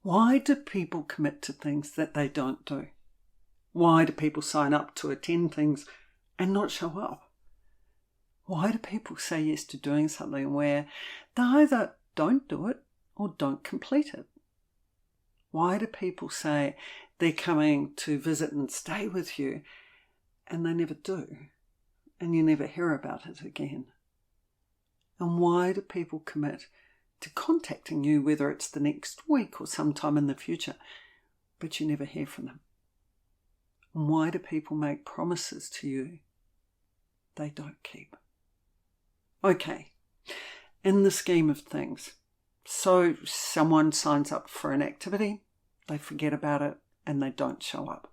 Why do people commit to things that they don't do? Why do people sign up to attend things and not show up? Why do people say yes to doing something where they either don't do it or don't complete it? Why do people say they're coming to visit and stay with you and they never do, and you never hear about it again? And why do people commit to contacting you, whether it's the next week or sometime in the future, but you never hear from them? And why do people make promises to you they don't keep? Okay, in the scheme of things, so someone signs up for an activity, they forget about it and they don't show up.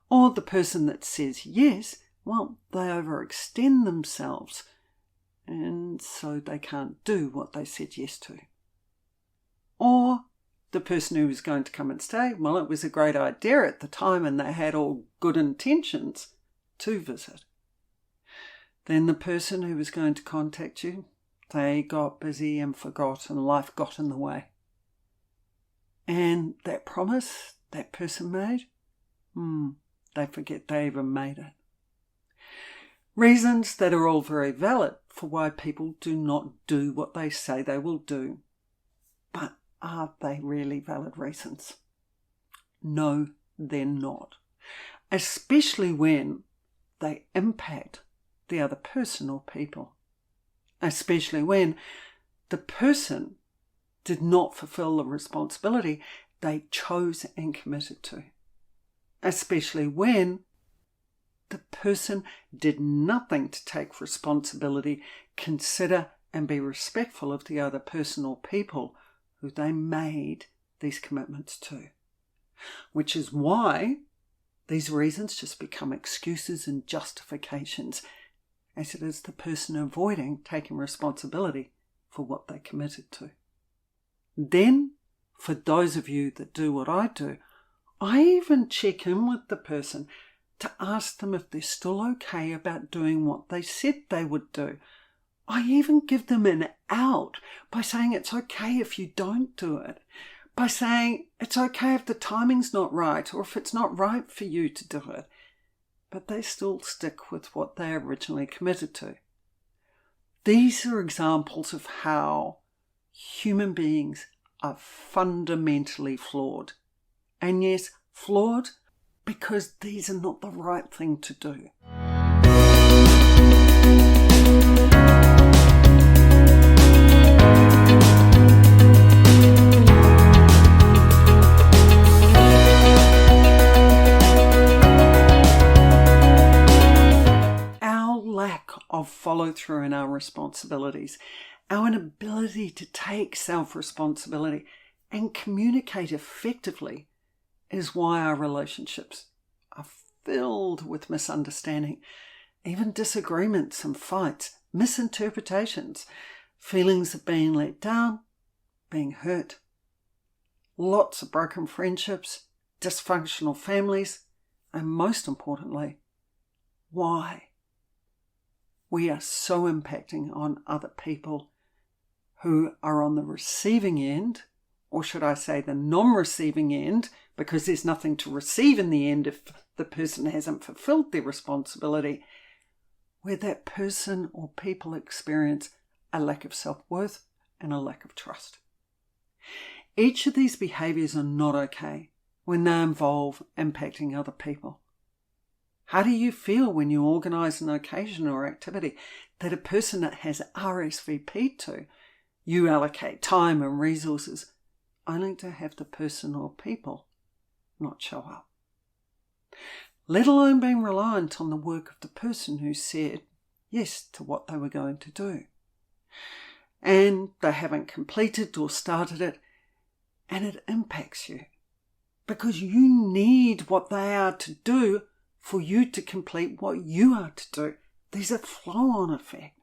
Or the person that says yes, well, they overextend themselves and so they can't do what they said yes to. Or the person who was going to come and stay, well, it was a great idea at the time and they had all good intentions to visit. Then the person who was going to contact you, they got busy and forgot and life got in the way. And that promise that person made, they forget they even made it. Reasons that are all very valid for why people do not do what they say they will do. But are they really valid reasons? No, they're not. Especially when they impact the other person or people. Especially when the person did not fulfill the responsibility they chose and committed to. Especially when the person did nothing to take responsibility, consider and be respectful of the other person or people who they made these commitments to. Which is why these reasons just become excuses and justifications, as it is the person avoiding taking responsibility for what they committed to. Then, for those of you that do what I do, I even check in with the person to ask them if they're still okay about doing what they said they would do. I even give them an out by saying it's okay if you don't do it, by saying it's okay if the timing's not right or if it's not right for you to do it, but they still stick with what they originally committed to. These are examples of how human beings are fundamentally flawed. And yes, flawed because these are not the right thing to do. Our lack of follow through in our responsibilities, our inability to take self-responsibility and communicate effectively is why our relationships are filled with misunderstanding, even disagreements and fights, misinterpretations, feelings of being let down, being hurt, lots of broken friendships, dysfunctional families, and most importantly, why we are so impacting on other people who are on the receiving end, or should I say the non-receiving end, because there's nothing to receive in the end if the person hasn't fulfilled their responsibility, where that person or people experience a lack of self-worth and a lack of trust. Each of these behaviours are not okay when they involve impacting other people. How do you feel when you organise an occasion or activity that a person that has RSVP'd to, you allocate time and resources only to have the person or people not show up? Let alone being reliant on the work of the person who said yes to what they were going to do. And they haven't completed or started it, and it impacts you because you need what they are to do for you to complete what you are to do. There's a flow-on effect.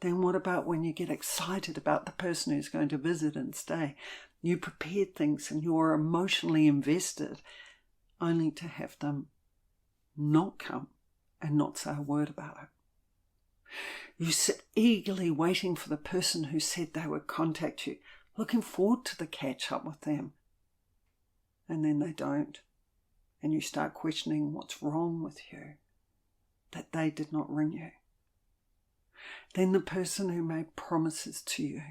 Then what about when you get excited about the person who's going to visit and stay? You prepared things and you're emotionally invested, only to have them not come and not say a word about it. You sit eagerly waiting for the person who said they would contact you, looking forward to the catch up with them. And then they don't. And you start questioning what's wrong with you, that they did not ring you. Then the person who made promises to you,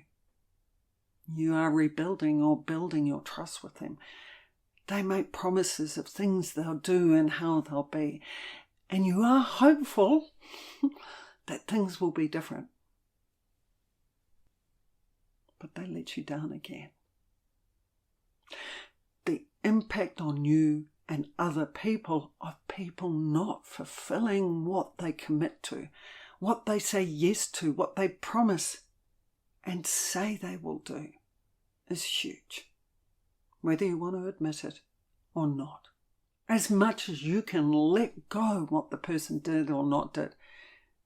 you are rebuilding or building your trust with them. They make promises of things they'll do and how they'll be. And you are hopeful that things will be different. But they let you down again. The impact on you and other people of people not fulfilling what they commit to, what they say yes to, what they promise and say they will do, is huge, whether you want to admit it or not. As much as you can let go what the person did or not did,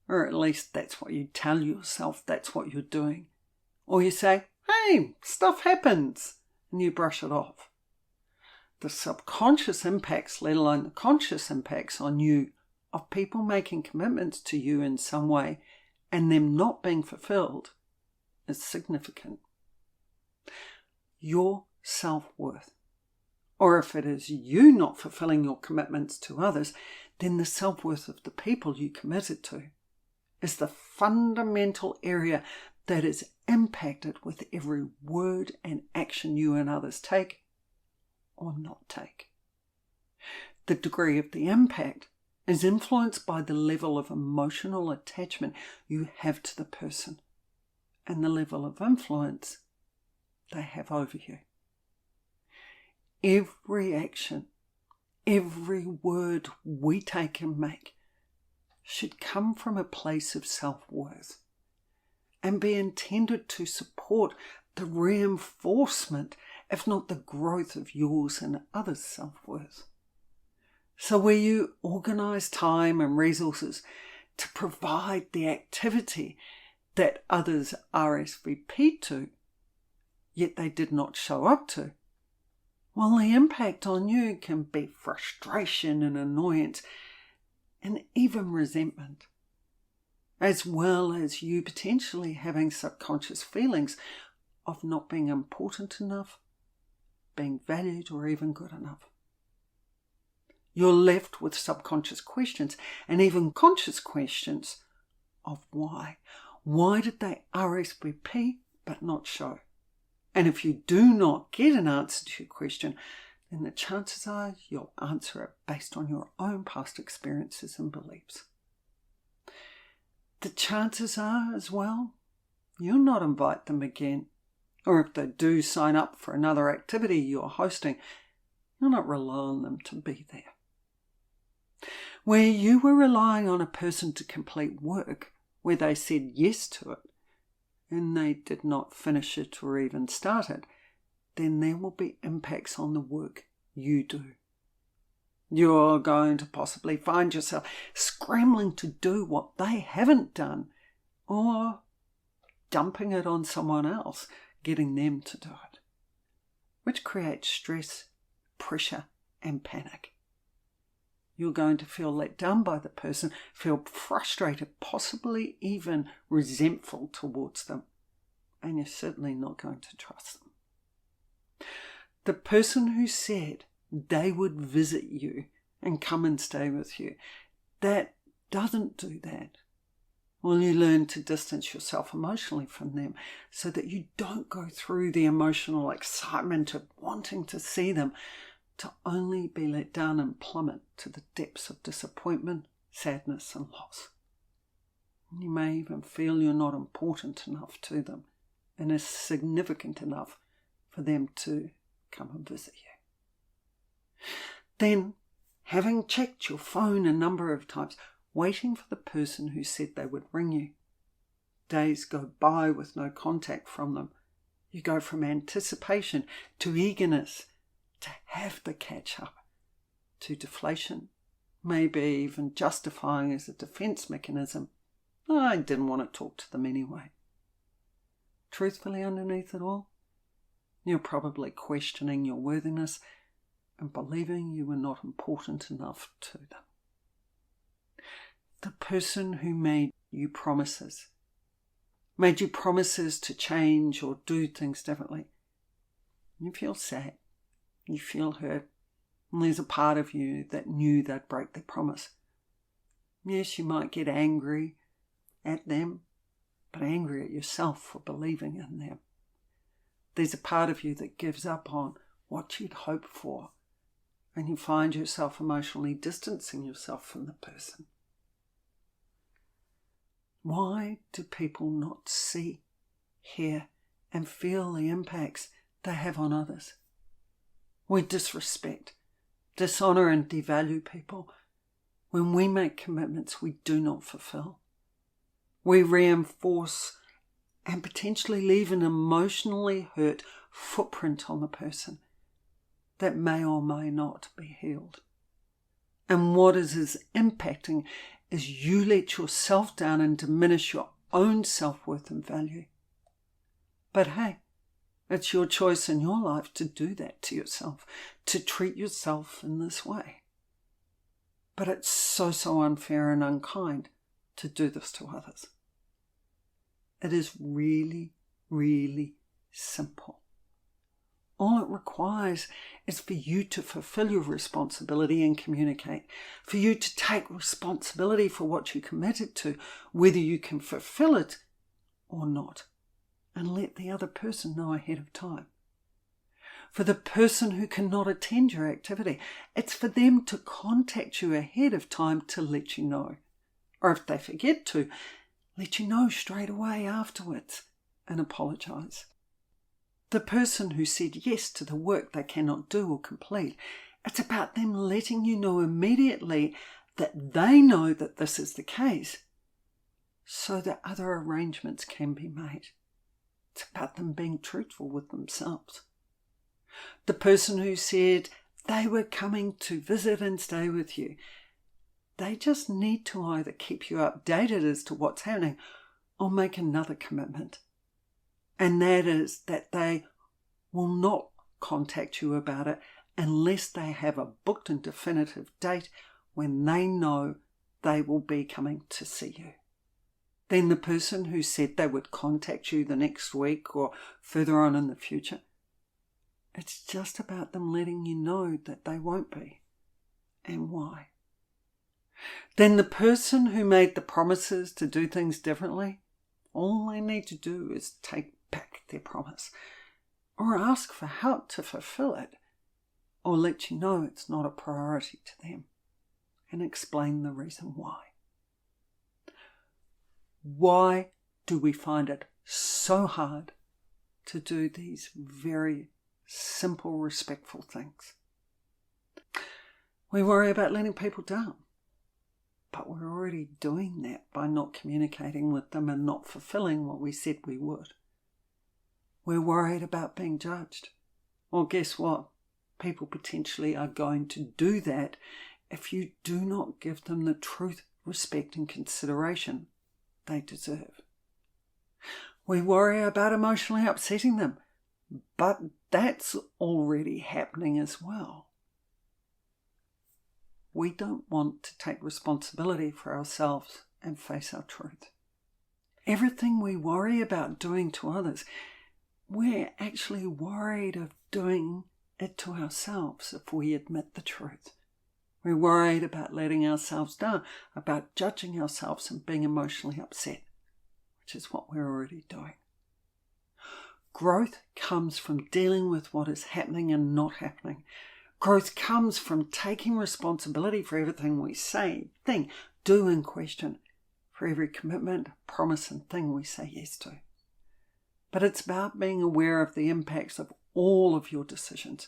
or at least that's what you tell yourself, that's what you're doing. Or you say, hey, stuff happens, and you brush it off. The subconscious impacts, let alone the conscious impacts on you of people making commitments to you in some way and them not being fulfilled is significant. Your self-worth, or if it is you not fulfilling your commitments to others, then the self-worth of the people you committed to is the fundamental area that is impacted with every word and action you and others take or not take. The degree of the impact is influenced by the level of emotional attachment you have to the person and the level of influence they have over you. Every action, every word we take and make should come from a place of self-worth and be intended to support the reinforcement, if not the growth of yours and others' self-worth. So where you organise time and resources to provide the activity that others RSVP'd to, yet they did not show up to, well, the impact on you can be frustration and annoyance and even resentment, as well as you potentially having subconscious feelings of not being important enough, being valued, or even good enough. You're left with subconscious questions and even conscious questions of why. Why did they RSVP but not show? And if you do not get an answer to your question, then the chances are you'll answer it based on your own past experiences and beliefs. The chances are as well, you'll not invite them again. Or if they do sign up for another activity you're hosting, you'll not rely on them to be there. Where you were relying on a person to complete work, where they said yes to it, and they did not finish it or even start it, then there will be impacts on the work you do. You're going to possibly find yourself scrambling to do what they haven't done, or dumping it on someone else, getting them to do it, which creates stress, pressure, and panic. You're going to feel let down by the person, feel frustrated, possibly even resentful towards them, and you're certainly not going to trust them. The person who said they would visit you and come and stay with you, that doesn't do that. Well, you learn to distance yourself emotionally from them so that you don't go through the emotional excitement of wanting to see them, to only be let down and plummet to the depths of disappointment, sadness and loss. You may even feel you're not important enough to them and is significant enough for them to come and visit you. Then, having checked your phone a number of times, waiting for the person who said they would ring you, days go by with no contact from them. You go from anticipation to eagerness to have the catch up, to deflation, maybe even justifying as a defense mechanism. I didn't want to talk to them anyway. Truthfully, underneath it all, you're probably questioning your worthiness and believing you were not important enough to them. The person who made you promises to change or do things differently, You feel sad. You feel hurt. And there's a part of you that knew they'd break their promise. Yes, you might get angry at them, but angry at yourself for believing in them. There's a part of you that gives up on what you'd hoped for, and you find yourself emotionally distancing yourself from the person. Why do people not see, hear, and feel the impacts they have on others? We disrespect, dishonour and devalue people when we make commitments we do not fulfill. We reinforce and potentially leave an emotionally hurt footprint on the person that may or may not be healed. And what is impacting is you let yourself down and diminish your own self-worth and value. But hey, it's your choice in your life to do that to yourself, to treat yourself in this way. But it's so unfair and unkind to do this to others. It is really, really simple. All it requires is for you to fulfill your responsibility and communicate, for you to take responsibility for what you committed to, whether you can fulfill it or not, and let the other person know ahead of time. For the person who cannot attend your activity, it's for them to contact you ahead of time to let you know. Or if they forget to, let you know straight away afterwards and apologise. The person who said yes to the work they cannot do or complete, it's about them letting you know immediately that they know that this is the case, so that other arrangements can be made. It's about them being truthful with themselves. The person who said they were coming to visit and stay with you, they just need to either keep you updated as to what's happening or make another commitment. And that is that they will not contact you about it unless they have a booked and definitive date when they know they will be coming to see you. Then the person who said they would contact you the next week or further on in the future, it's just about them letting you know that they won't be and why. Then the person who made the promises to do things differently, all they need to do is take back their promise or ask for help to fulfill it or let you know it's not a priority to them and explain the reason why. Why do we find it so hard to do these very simple, respectful things? We worry about letting people down, but we're already doing that by not communicating with them and not fulfilling what we said we would. We're worried about being judged. Well, guess what? People potentially are going to do that if you do not give them the truth, respect and consideration they deserve. We worry about emotionally upsetting them, but that's already happening as well. We don't want to take responsibility for ourselves and face our truth. Everything we worry about doing to others, we're actually worried of doing it to ourselves if we admit the truth. We're worried about letting ourselves down, about judging ourselves and being emotionally upset, which is what we're already doing. Growth comes from dealing with what is happening and not happening. Growth comes from taking responsibility for everything we say, think, do and question, for every commitment, promise and thing we say yes to. But it's about being aware of the impacts of all of your decisions.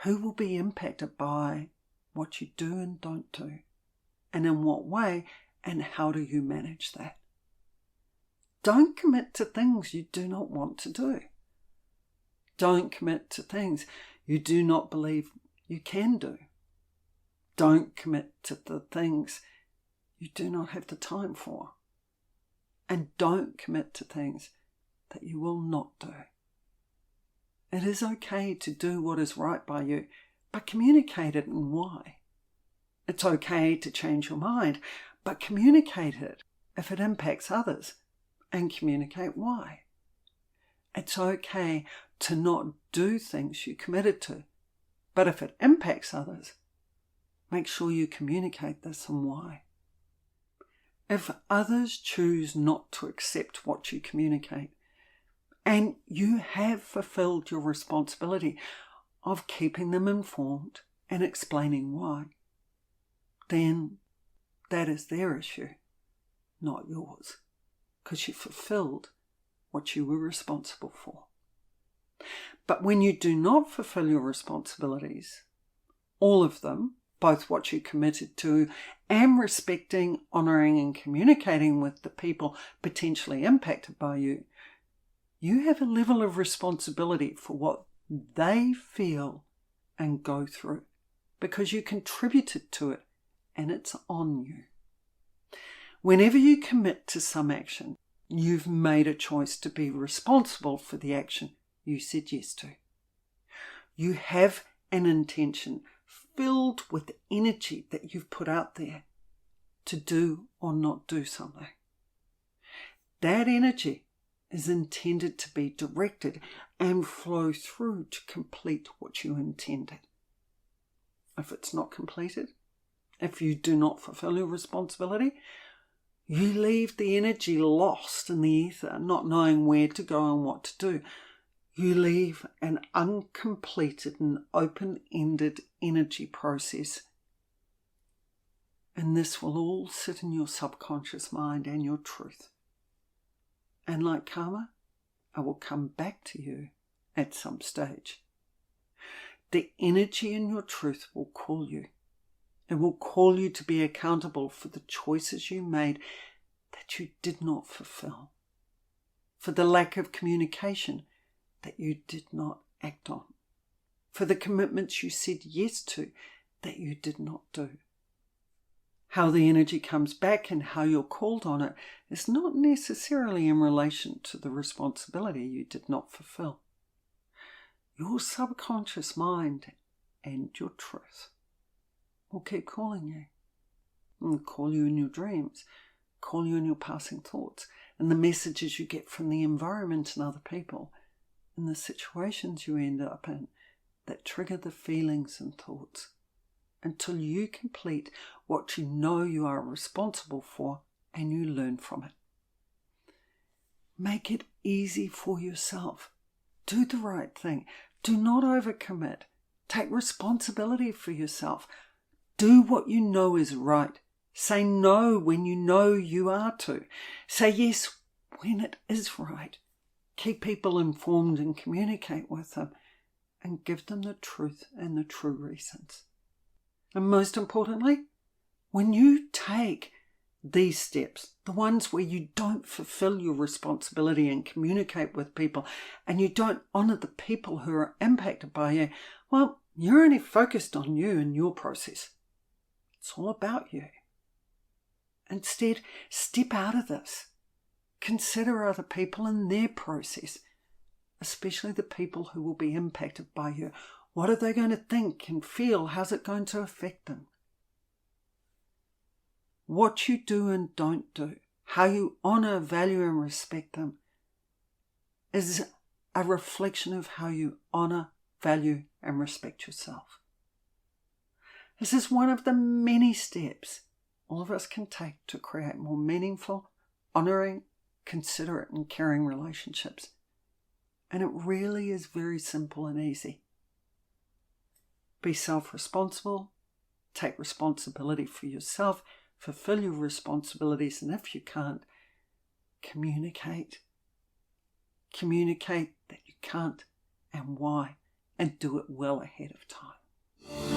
Who will be impacted by what you do and don't do? And in what way, and how do you manage that? Don't commit to things you do not want to do. Don't commit to things you do not believe you can do. Don't commit to the things you do not have the time for. And don't commit to things that you will not do. It is okay to do what is right by you, but communicate it and why. It's okay to change your mind, but communicate it if it impacts others and communicate why. It's okay to not do things you committed to. But if it impacts others, make sure you communicate this and why. If others choose not to accept what you communicate, and you have fulfilled your responsibility of keeping them informed and explaining why, then that is their issue, not yours, because you fulfilled what you were responsible for. But when you do not fulfill your responsibilities, all of them, both what you committed to and respecting, honouring and communicating with the people potentially impacted by you, you have a level of responsibility for what they feel and go through because you contributed to it and it's on you. Whenever you commit to some action, you've made a choice to be responsible for the action you said yes to. You have an intention filled with energy that you've put out there to do or not do something. That energy is intended to be directed and flow through to complete what you intended. If it's not completed, if you do not fulfill your responsibility, you leave the energy lost in the ether, not knowing where to go and what to do. You leave an uncompleted and open-ended energy process. And this will all sit in your subconscious mind and your truth. And like karma, I will come back to you at some stage. The energy in your truth will call you. It will call you to be accountable for the choices you made that you did not fulfill, for the lack of communication that you did not act on, for the commitments you said yes to that you did not do. How the energy comes back and how you're called on it is not necessarily in relation to the responsibility you did not fulfill. Your subconscious mind and your truth will keep calling you. And call you in your dreams, call you in your passing thoughts, and the messages you get from the environment and other people, and the situations you end up in that trigger the feelings and thoughts, until you complete what you know you are responsible for and you learn from it. Make it easy for yourself. Do the right thing. Do not overcommit. Take responsibility for yourself. Do what you know is right. Say no when you know you are to. Say yes when it is right. Keep people informed and communicate with them and give them the truth and the true reasons. And most importantly, when you take these steps, the ones where you don't fulfill your responsibility and communicate with people, and you don't honour the people who are impacted by you, well, you're only focused on you and your process. It's all about you. Instead, step out of this. Consider other people and their process, especially the people who will be impacted by you. What are they going to think and feel? How's it going to affect them? What you do and don't do, how you honour, value and respect them, is a reflection of how you honour, value and respect yourself. This is one of the many steps all of us can take to create more meaningful, honouring, considerate and caring relationships. And it really is very simple and easy. Be self-responsible, take responsibility for yourself, fulfill your responsibilities, and if you can't, communicate. Communicate that you can't and why, and do it well ahead of time.